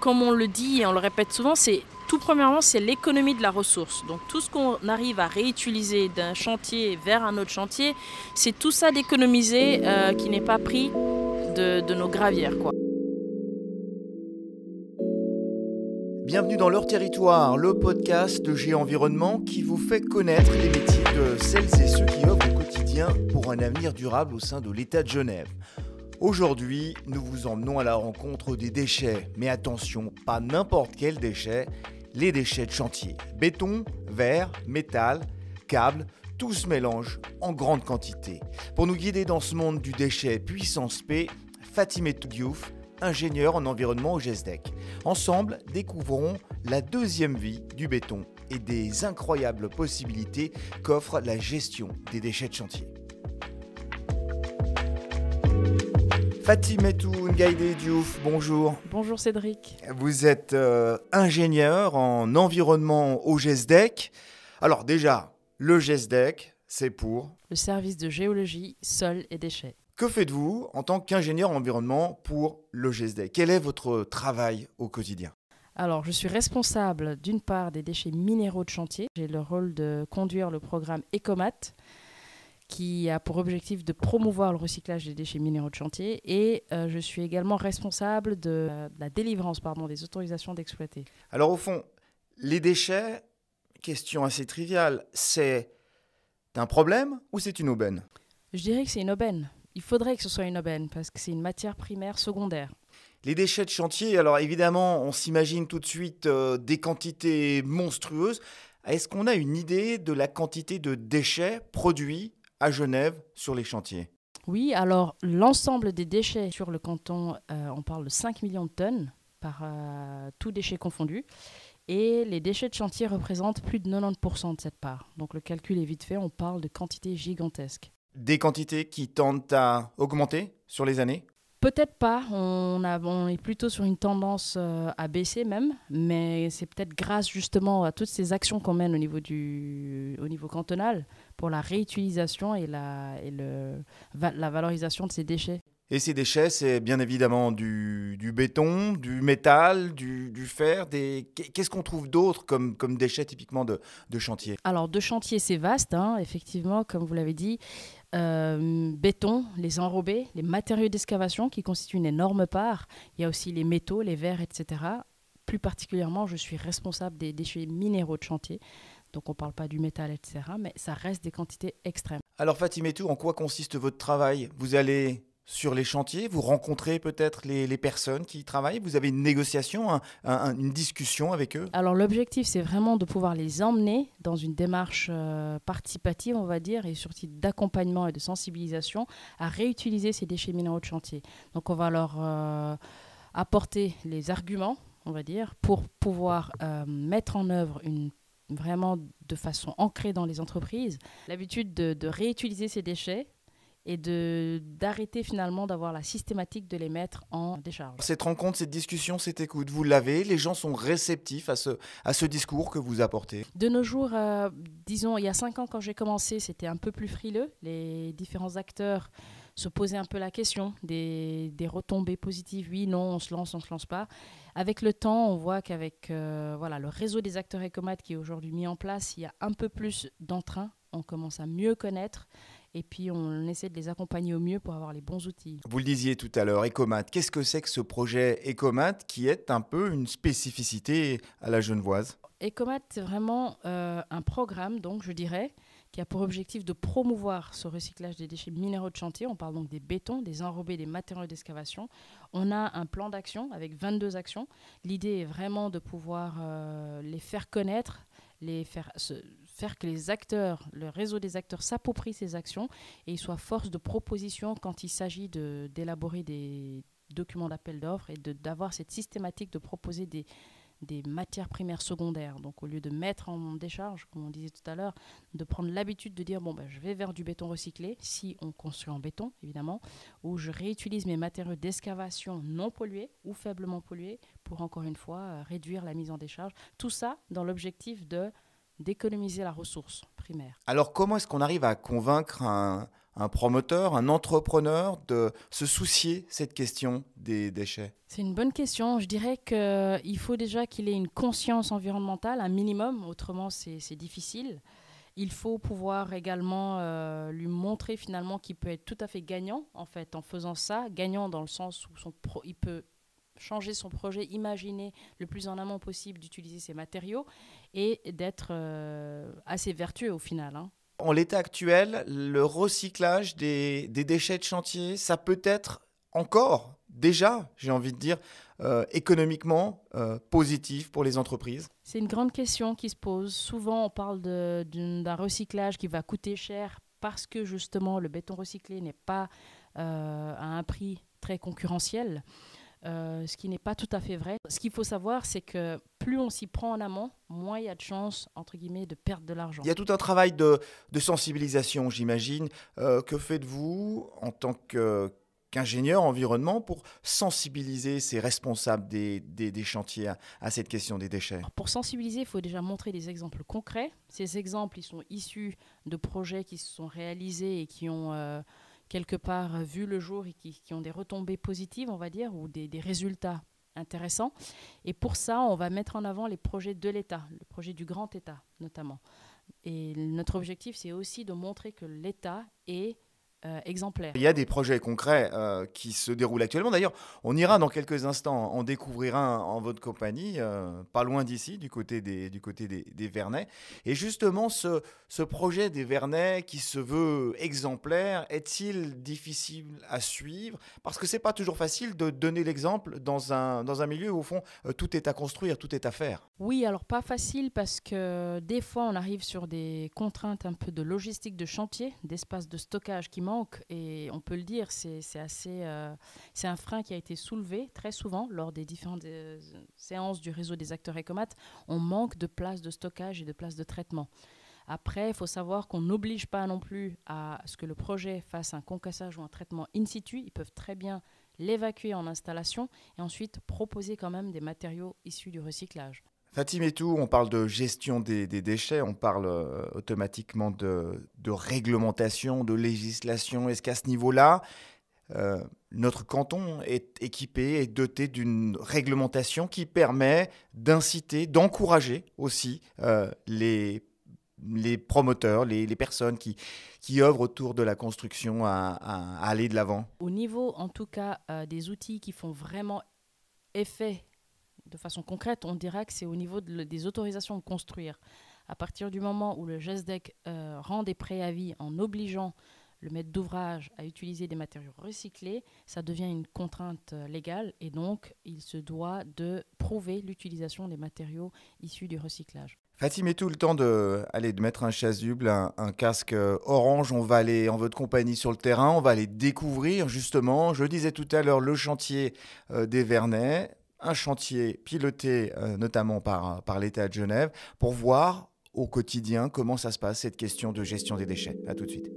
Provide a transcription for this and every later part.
comme on le dit et on le répète souvent, tout premièrement, c'est l'économie de la ressource. Donc tout ce qu'on arrive à réutiliser d'un chantier vers un autre chantier, c'est tout ça d'économiser qui n'est pas pris de nos gravières, quoi. Bienvenue dans Leur Territoire, le podcast de Géenvironnement qui vous fait connaître les métiers de celles et ceux qui œuvrent au quotidien pour un avenir durable au sein de l'État de Genève. Aujourd'hui, nous vous emmenons à la rencontre des déchets. Mais attention, pas n'importe quels déchets, les déchets de chantier. Béton, verre, métal, câbles, tout se mélange en grande quantité. Pour nous guider dans ce monde du déchet puissance P, Fatimetou Diouf, ingénieur en environnement au GESDEC. Ensemble, découvrons la deuxième vie du béton et des incroyables possibilités qu'offre la gestion des déchets de chantier. Fatimetou Ngaïdé Diouf, bonjour. Bonjour Cédric. Vous êtes ingénieur en environnement au GESDEC. Alors déjà, le GESDEC, c'est pour... Le service de géologie, sol et déchets. Que faites-vous en tant qu'ingénieur en environnement pour le GESDEC ? Quel est votre travail au quotidien ? Alors, je suis responsable d'une part des déchets minéraux de chantier. J'ai le rôle de conduire le programme ECOMAT, qui a pour objectif de promouvoir le recyclage des déchets minéraux de chantier. Et je suis également responsable de la délivrance des autorisations d'exploiter. Alors au fond, les déchets, question assez triviale, c'est un problème ou c'est une aubaine ? Je dirais que c'est une aubaine. Il faudrait que ce soit une aubaine parce que c'est une matière primaire secondaire. Les déchets de chantier, alors évidemment, on s'imagine tout de suite des quantités monstrueuses. Est-ce qu'on a une idée de la quantité de déchets produits à Genève sur les chantiers ? Oui, alors l'ensemble des déchets sur le canton, on parle de 5 millions de tonnes par tous déchets confondus. Et les déchets de chantier représentent plus de 90% de cette part. Donc le calcul est vite fait, on parle de quantités gigantesques. Des quantités qui tendent à augmenter sur les années ? Peut-être pas, on est plutôt sur une tendance à baisser même, mais c'est peut-être grâce justement à toutes ces actions qu'on mène au niveau cantonal pour la réutilisation et la valorisation de ces déchets. Et ces déchets, c'est bien évidemment du béton, du métal, du fer. Qu'est-ce qu'on trouve d'autre comme déchets typiquement de chantier ? Alors, de chantier, c'est vaste, effectivement, comme vous l'avez dit. Béton, les enrobés, les matériaux d'excavation qui constituent une énorme part. Il y a aussi les métaux, les verres, etc. Plus particulièrement, je suis responsable des déchets minéraux de chantier. Donc, on ne parle pas du métal, etc. Mais ça reste des quantités extrêmes. Alors, Fatimetou, en quoi consiste votre travail ? Vous allez sur les chantiers, vous rencontrez peut-être les personnes qui y travaillent, vous avez une négociation, une discussion avec eux ? Alors l'objectif, c'est vraiment de pouvoir les emmener dans une démarche participative, on va dire, et surtout d'accompagnement et de sensibilisation à réutiliser ces déchets minéraux de chantier. Donc on va leur apporter les arguments, on va dire, pour pouvoir mettre en œuvre vraiment de façon ancrée dans les entreprises, l'habitude de réutiliser ces déchets et d'arrêter finalement d'avoir la systématique de les mettre en décharge. Cette rencontre, cette discussion, cette écoute, vous l'avez, les gens sont réceptifs à ce discours que vous apportez ? De nos jours, disons, il y a 5 ans quand j'ai commencé, c'était un peu plus frileux. Les différents acteurs se posaient un peu la question des retombées positives. Oui, non, on se lance pas. Avec le temps, on voit qu'avec le réseau des acteurs ECOMAT qui est aujourd'hui mis en place, il y a un peu plus d'entrain. On commence à mieux connaître et puis on essaie de les accompagner au mieux pour avoir les bons outils. Vous le disiez tout à l'heure, ECOMAT. Qu'est-ce que c'est que ce projet ECOMAT qui est un peu une spécificité à la Genevoise ? ECOMAT, c'est vraiment un programme, donc je dirais, qui a pour objectif de promouvoir ce recyclage des déchets minéraux de chantier. On parle donc des bétons, des enrobés, des matériaux d'excavation. On a un plan d'action avec 22 actions. L'idée est vraiment de pouvoir les faire connaître, faire que les acteurs, le réseau des acteurs s'approprient ces actions et ils soient force de proposition quand il s'agit d'élaborer des documents d'appel d'offres et d'avoir cette systématique de proposer des matières primaires secondaires. Donc au lieu de mettre en décharge, comme on disait tout à l'heure, de prendre l'habitude de dire je vais vers du béton recyclé, si on construit en béton évidemment, ou je réutilise mes matériaux d'excavation non pollués ou faiblement pollués pour encore une fois réduire la mise en décharge. Tout ça dans l'objectif de d'économiser la ressource primaire. Alors comment est-ce qu'on arrive à convaincre un promoteur, un entrepreneur de se soucier cette question des déchets? C'est une bonne question. Je dirais qu'il faut déjà qu'il ait une conscience environnementale, un minimum, autrement c'est difficile. Il faut pouvoir également lui montrer finalement qu'il peut être tout à fait gagnant en fait, en faisant ça. Gagnant dans le sens où il peut changer son projet, imaginer le plus en amont possible d'utiliser ces matériaux et d'être assez vertueux au final. En l'état actuel, le recyclage des déchets de chantier, ça peut être encore, déjà, j'ai envie de dire, économiquement positif pour les entreprises? C'est une grande question qui se pose. Souvent, on parle d'un recyclage qui va coûter cher parce que justement, le béton recyclé n'est pas à un prix très concurrentiel. Ce qui n'est pas tout à fait vrai. Ce qu'il faut savoir, c'est que plus on s'y prend en amont, moins il y a de chances, entre guillemets, de perdre de l'argent. Il y a tout un travail de sensibilisation, j'imagine. Que faites-vous en tant qu'ingénieur environnement pour sensibiliser ces responsables des chantiers à cette question des déchets? Alors, pour sensibiliser, il faut déjà montrer des exemples concrets. Ces exemples, ils sont issus de projets qui se sont réalisés et qui ont quelque part vu le jour et qui ont des retombées positives, on va dire, ou des résultats intéressants. Et pour ça, on va mettre en avant les projets de l'État, le projet du grand État notamment. Et notre objectif, c'est aussi de montrer que l'État est exemplaire. Il y a des projets concrets qui se déroulent actuellement. D'ailleurs, on ira dans quelques instants en découvrir un en votre compagnie, pas loin d'ici, du côté des Vernets. Et justement, ce projet des Vernets qui se veut exemplaire, est-il difficile à suivre? Parce que ce n'est pas toujours facile de donner l'exemple dans un milieu où, au fond, tout est à construire, tout est à faire. Oui, alors pas facile parce que des fois, on arrive sur des contraintes un peu de logistique de chantier, d'espace de stockage qui manque. Et on peut le dire, c'est un frein qui a été soulevé très souvent lors des différentes séances du réseau des acteurs Ecomat. On manque de places de stockage et de places de traitement. Après, il faut savoir qu'on n'oblige pas non plus à ce que le projet fasse un concassage ou un traitement in situ. Ils peuvent très bien l'évacuer en installation et ensuite proposer quand même des matériaux issus du recyclage. Fatimetou, on parle de gestion des déchets, on parle automatiquement de réglementation, de législation. Est-ce qu'à ce niveau-là, notre canton est équipé et doté d'une réglementation qui permet d'inciter, d'encourager aussi les promoteurs, les personnes qui œuvrent autour de la construction à aller de l'avant? Au niveau, en tout cas, des outils qui font vraiment effet de façon concrète, on dira que c'est au niveau des autorisations de construire. À partir du moment où le GESDEC rend des préavis en obligeant le maître d'ouvrage à utiliser des matériaux recyclés, ça devient une contrainte légale et donc il se doit de prouver l'utilisation des matériaux issus du recyclage. Fatimetou, le temps de mettre un chasuble, un casque orange, on va aller en votre compagnie sur le terrain, on va aller découvrir justement, je disais tout à l'heure, le chantier des Vernets, un chantier piloté notamment par l'État de Genève, pour voir au quotidien comment ça se passe, cette question de gestion des déchets. À tout de suite.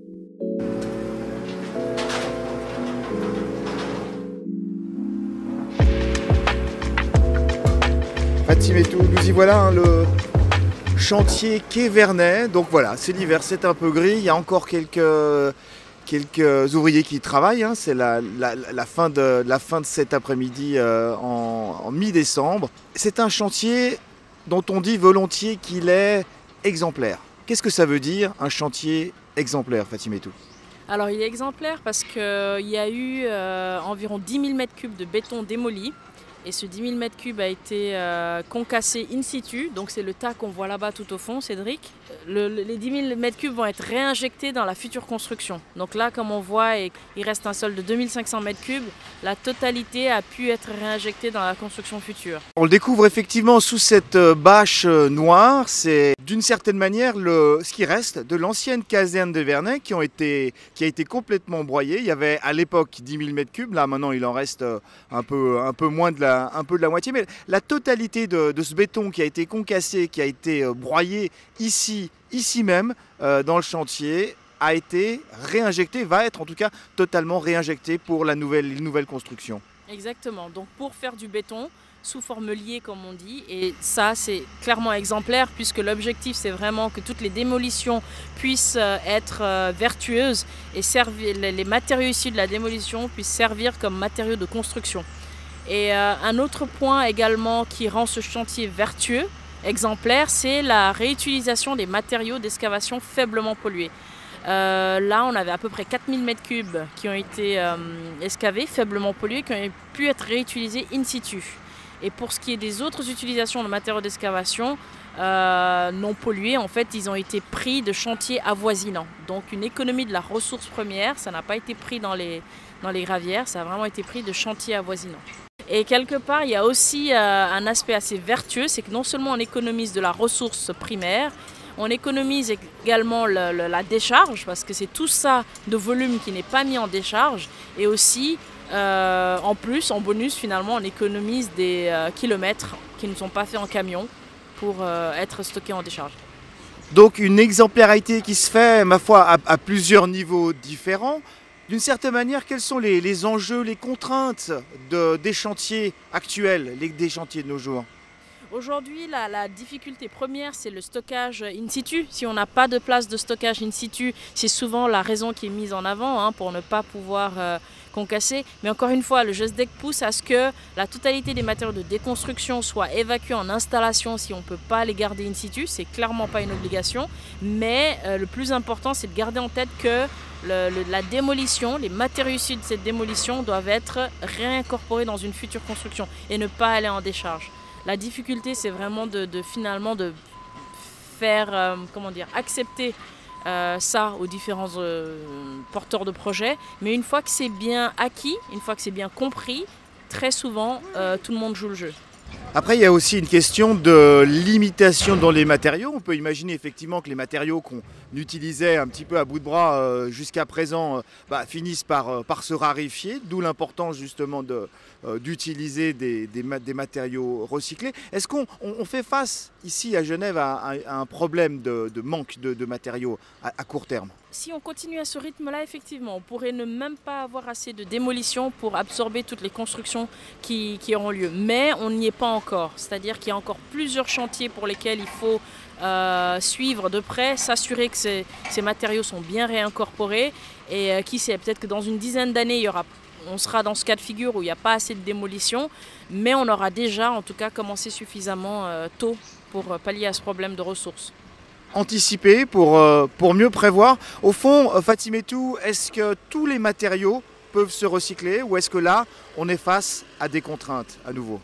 Fatimetou, nous y voilà, le chantier quai Vernet. Donc voilà, c'est l'hiver, c'est un peu gris, il y a encore quelques ouvriers qui travaillent, c'est la fin de cet après-midi en mi-décembre. C'est un chantier dont on dit volontiers qu'il est exemplaire. Qu'est-ce que ça veut dire, un chantier exemplaire, Fatimetou? Alors il est exemplaire parce qu'il y a eu environ 10 000 m3 de béton démoli. Et ce 10 000 m3 a été concassé in situ, donc c'est le tas qu'on voit là-bas tout au fond, Cédric. Les 10 000 m3 vont être réinjectés dans la future construction. Donc là, comme on voit, il reste un sol de 2500 m3. La totalité a pu être réinjectée dans la construction future. On le découvre effectivement sous cette bâche noire. C'est d'une certaine manière ce qui reste de l'ancienne caserne de Vernet qui a été complètement broyée. Il y avait à l'époque 10 000 m3. Là, maintenant, il en reste un peu moins de la moitié. Mais la totalité de ce béton qui a été concassé, qui a été broyé ici même, dans le chantier, a été réinjecté, va être en tout cas totalement réinjecté pour les nouvelles constructions. Exactement. Donc pour faire du béton, sous forme liée, comme on dit. Et ça, c'est clairement exemplaire, puisque l'objectif, c'est vraiment que toutes les démolitions puissent être vertueuses et les matériaux issus de la démolition puissent servir comme matériaux de construction. Et un autre point également qui rend ce chantier vertueux, exemplaire, c'est la réutilisation des matériaux d'excavation faiblement pollués. Là, on avait à peu près 4000 m3 qui ont été excavés, faiblement pollués, qui ont pu être réutilisés in situ. Et pour ce qui est des autres utilisations de matériaux d'excavation non pollués, en fait, ils ont été pris de chantiers avoisinants. Donc une économie de la ressource première, ça n'a pas été pris dans les gravières, ça a vraiment été pris de chantiers avoisinants. Et quelque part, il y a aussi un aspect assez vertueux, c'est que non seulement on économise de la ressource primaire, on économise également la décharge, parce que c'est tout ça de volume qui n'est pas mis en décharge. Et aussi, en plus, en bonus, finalement, on économise des kilomètres qui ne sont pas faits en camion pour être stockés en décharge. Donc une exemplarité qui se fait, ma foi, à plusieurs niveaux différents. D'une certaine manière, quels sont les enjeux, les contraintes des chantiers actuels, des chantiers de nos jours ? Aujourd'hui, la difficulté première, c'est le stockage in situ. Si on n'a pas de place de stockage in situ, c'est souvent la raison qui est mise en avant pour ne pas pouvoir concasser. Mais encore une fois, le GESDEC pousse à ce que la totalité des matériaux de déconstruction soient évacués en installation si on ne peut pas les garder in situ. C'est clairement pas une obligation. Mais le plus important, c'est de garder en tête que la démolition, les matériaux issus de cette démolition doivent être réincorporés dans une future construction et ne pas aller en décharge. La difficulté, c'est vraiment finalement de faire accepter ça aux différents porteurs de projets. Mais une fois que c'est bien acquis, une fois que c'est bien compris, très souvent, tout le monde joue le jeu. Après, il y a aussi une question de limitation dans les matériaux. On peut imaginer effectivement que les matériaux qu'on utilisait un petit peu à bout de bras jusqu'à présent finissent par se raréfier, d'où l'importance justement d'utiliser des matériaux recyclés. Est-ce qu'on fait face ici à Genève à un problème de manque de matériaux à court terme ? Si on continue à ce rythme-là, effectivement, on pourrait ne même pas avoir assez de démolition pour absorber toutes les constructions qui auront lieu. Mais on n'y est pas encore. C'est-à-dire qu'il y a encore plusieurs chantiers pour lesquels il faut suivre de près, s'assurer que ces matériaux sont bien réincorporés. Et qui sait, peut-être que dans une dizaine d'années, on sera dans ce cas de figure où il n'y a pas assez de démolition. Mais on aura déjà, en tout cas, commencé suffisamment tôt pour pallier à ce problème de ressources. Anticiper pour mieux prévoir. Au fond, Fatimetou, est-ce que tous les matériaux peuvent se recycler ou est-ce que là, on est face à des contraintes à nouveau ?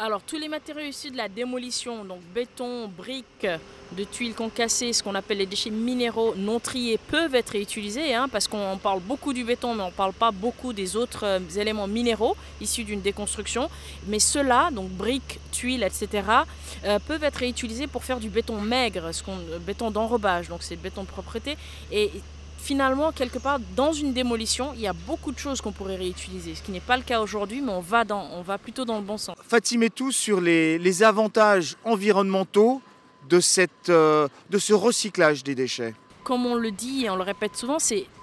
Alors, tous les matériaux issus de la démolition, donc béton, briques, de tuiles concassées, ce qu'on appelle les déchets minéraux non triés, peuvent être réutilisés, parce qu'on parle beaucoup du béton, mais on ne parle pas beaucoup des autres éléments minéraux issus d'une déconstruction. Mais ceux-là, donc briques, tuiles, etc., peuvent être réutilisés pour faire du béton maigre, béton d'enrobage, donc c'est le béton de propreté. Et finalement, quelque part, dans une démolition, il y a beaucoup de choses qu'on pourrait réutiliser, ce qui n'est pas le cas aujourd'hui, mais on va plutôt dans le bon sens. Fatimetou, sur les avantages environnementaux de ce recyclage des déchets. Comme on le dit et on le répète souvent,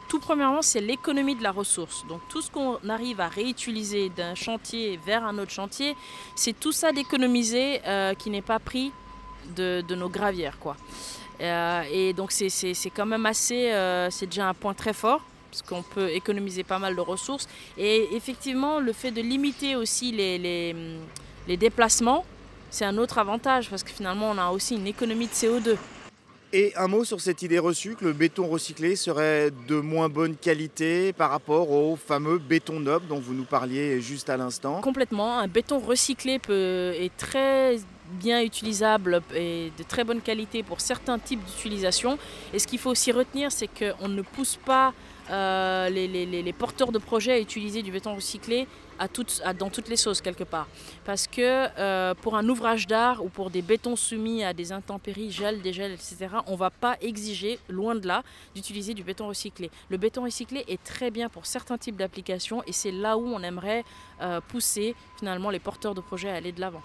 tout premièrement, c'est l'économie de la ressource. Donc tout ce qu'on arrive à réutiliser d'un chantier vers un autre chantier, c'est tout ça d'économiser qui n'est pas pris de nos gravières, quoi. Et donc c'est quand même c'est déjà un point très fort parce qu'on peut économiser pas mal de ressources et effectivement le fait de limiter aussi les déplacements, c'est un autre avantage parce que finalement on a aussi une économie de CO2. Et un mot sur cette idée reçue que le béton recyclé serait de moins bonne qualité par rapport au fameux béton noble dont vous nous parliez juste à l'instant. Complètement, un béton recyclé est très bien utilisable et de très bonne qualité pour certains types d'utilisation. Et ce qu'il faut aussi retenir, c'est qu'on ne pousse pas les porteurs de projets à utiliser du béton recyclé dans toutes les sauces quelque part. Parce que pour un ouvrage d'art ou pour des bétons soumis à des intempéries, gel, dégel, etc., on ne va pas exiger, loin de là, d'utiliser du béton recyclé. Le béton recyclé est très bien pour certains types d'applications et c'est là où on aimerait pousser finalement les porteurs de projets à aller de l'avant.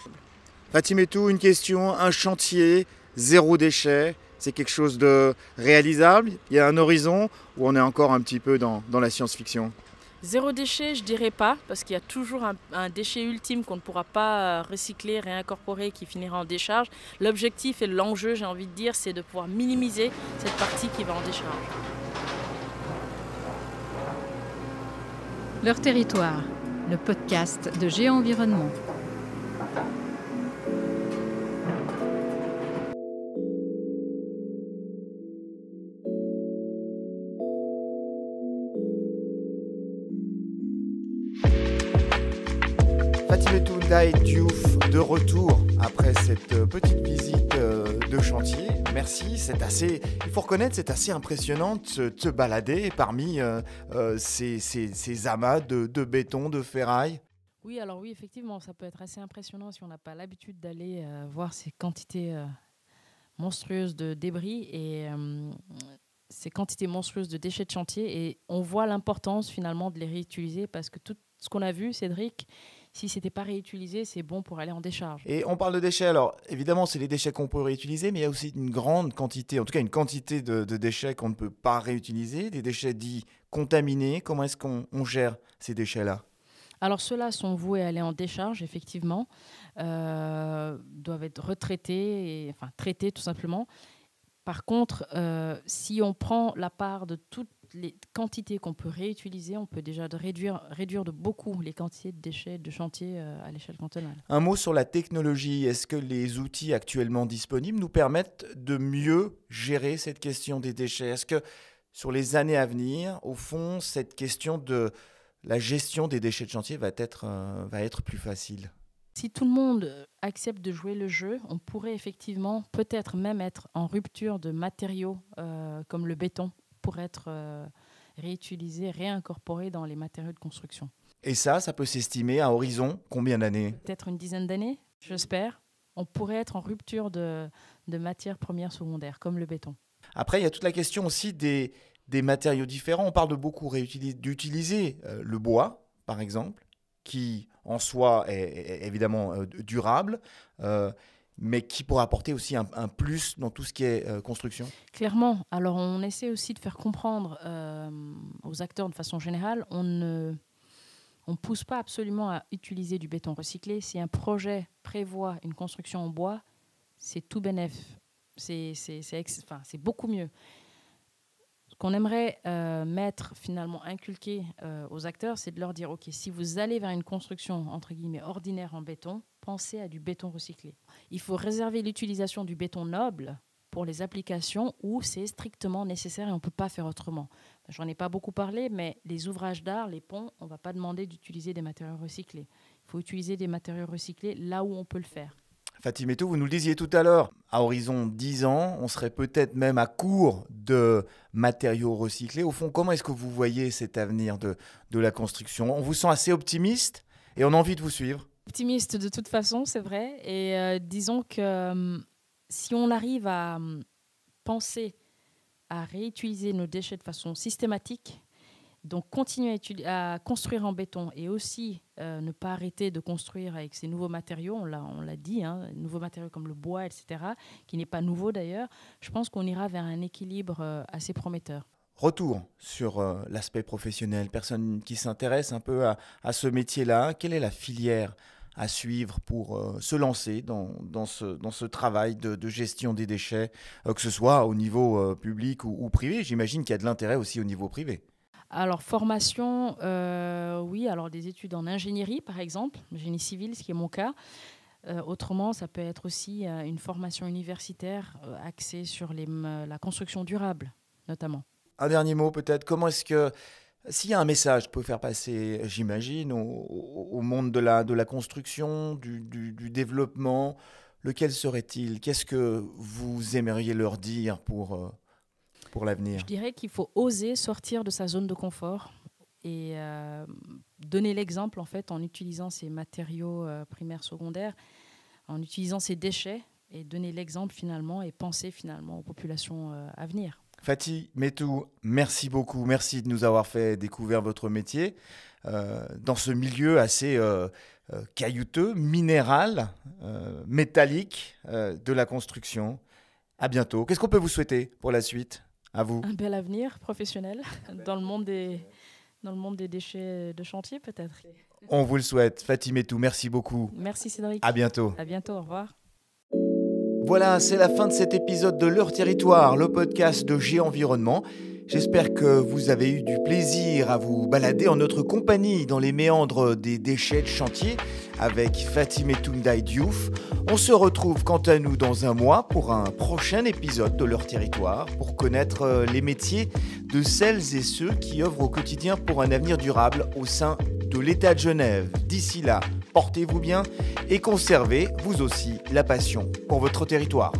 Fatimetou, une question, un chantier, zéro déchet, c'est quelque chose de réalisable ? Il y a un horizon ou on est encore un petit peu dans la science-fiction ? Zéro déchet, je dirais pas, parce qu'il y a toujours un déchet ultime qu'on ne pourra pas recycler, réincorporer, qui finira en décharge. L'objectif et l'enjeu, j'ai envie de dire, c'est de pouvoir minimiser cette partie qui va en décharge. Leur territoire, le podcast de Géoenvironnement. Fatimetou Ndiaye Diouf de retour après cette petite visite de chantier. Merci, il faut reconnaître, c'est assez impressionnant de te balader parmi ces amas de béton, de ferraille. Oui, alors oui, effectivement, ça peut être assez impressionnant si on n'a pas l'habitude d'aller voir ces quantités monstrueuses de débris et ces quantités monstrueuses de déchets de chantier. Et on voit l'importance finalement de les réutiliser parce que tout ce qu'on a vu, Cédric, si ce n'était pas réutilisé, c'est bon pour aller en décharge. Et on parle de déchets, alors évidemment c'est les déchets qu'on peut réutiliser, mais il y a aussi une grande quantité, en tout cas une quantité de déchets qu'on ne peut pas réutiliser, des déchets dits contaminés. Comment est-ce qu'on gère ces déchets-là ? Alors ceux-là sont voués à aller en décharge, effectivement, doivent être retraités, traités tout simplement. Par contre, si on prend la part de toutes les quantités qu'on peut réutiliser, on peut déjà réduire de beaucoup les quantités de déchets de chantier à l'échelle cantonale. Un mot sur la technologie. Est-ce que les outils actuellement disponibles nous permettent de mieux gérer cette question des déchets ? Est-ce que sur les années à venir, au fond, cette question de la gestion des déchets de chantier va être plus facile ? Si tout le monde accepte de jouer le jeu, on pourrait effectivement peut-être même être en rupture de matériaux comme le béton pour être réutilisé, réincorporé dans les matériaux de construction. Et ça peut s'estimer à horizon combien d'années ? Peut-être une dizaine d'années, j'espère. On pourrait être en rupture de matières premières secondaires, comme le béton. Après, il y a toute la question aussi des matériaux différents. On parle de beaucoup d'utiliser le bois, par exemple, qui en soi est évidemment durable, mais qui pourrait apporter aussi un plus dans tout ce qui est construction. Clairement. Alors, on essaie aussi de faire comprendre aux acteurs de façon générale, on ne pousse pas absolument à utiliser du béton recyclé. Si un projet prévoit une construction en bois, c'est tout bénef. C'est beaucoup mieux. Ce qu'on aimerait inculquer aux acteurs, c'est de leur dire, OK, si vous allez vers une construction, entre guillemets, ordinaire en béton, pensez à du béton recyclé. Il faut réserver l'utilisation du béton noble pour les applications où c'est strictement nécessaire et on ne peut pas faire autrement. J'en ai pas beaucoup parlé, mais les ouvrages d'art, les ponts, on ne va pas demander d'utiliser des matériaux recyclés. Il faut utiliser des matériaux recyclés là où on peut le faire. Fatimetou, vous nous le disiez tout à l'heure, à horizon 10 ans, on serait peut-être même à court de matériaux recyclés. Au fond, comment est-ce que vous voyez cet avenir de la construction ? On vous sent assez optimiste et on a envie de vous suivre. Optimiste de toute façon, c'est vrai. Et disons que si on arrive à penser à réutiliser nos déchets de façon systématique, donc continuer à construire en béton et aussi ne pas arrêter de construire avec ces nouveaux matériaux, on l'a dit, nouveaux matériaux comme le bois, etc., qui n'est pas nouveau d'ailleurs, je pense qu'on ira vers un équilibre assez prometteur. Retour sur l'aspect professionnel, personne qui s'intéresse un peu à ce métier-là, quelle est la filière à suivre pour se lancer dans ce travail de gestion des déchets, que ce soit au niveau public ou privé ? J'imagine qu'il y a de l'intérêt aussi au niveau privé. Alors, formation, oui. Alors, des études en ingénierie, par exemple, génie civil, ce qui est mon cas. Autrement, ça peut être aussi une formation universitaire axée sur la construction durable, notamment. Un dernier mot peut-être, comment est-ce que, s'il y a un message que vous pouvez faire passer, j'imagine, au monde de la construction, du développement, lequel serait-il ? Qu'est-ce que vous aimeriez leur dire pour l'avenir ? Je dirais qu'il faut oser sortir de sa zone de confort et donner l'exemple en fait en utilisant ces matériaux primaires, secondaires, en utilisant ces déchets et donner l'exemple finalement et penser finalement aux populations à venir. Fatimetou, merci beaucoup. Merci de nous avoir fait découvrir votre métier dans ce milieu assez caillouteux, minéral, métallique de la construction. À bientôt. Qu'est-ce qu'on peut vous souhaiter pour la suite ? À vous. Un bel avenir professionnel dans le monde des dans le monde des déchets de chantier peut-être. On vous le souhaite. Fatimetou, merci beaucoup. Merci Cédric. À bientôt. À bientôt, au revoir. Voilà, c'est la fin de cet épisode de Leur Territoire, le podcast de Géenvironnement. J'espère que vous avez eu du plaisir à vous balader en notre compagnie dans les méandres des déchets de chantier avec Fatimetou Ndiaye Diouf. On se retrouve quant à nous dans un mois pour un prochain épisode de Leur Territoire pour connaître les métiers de celles et ceux qui œuvrent au quotidien pour un avenir durable au sein de l'État de Genève. D'ici là, portez-vous bien et conservez, vous aussi, la passion pour votre territoire.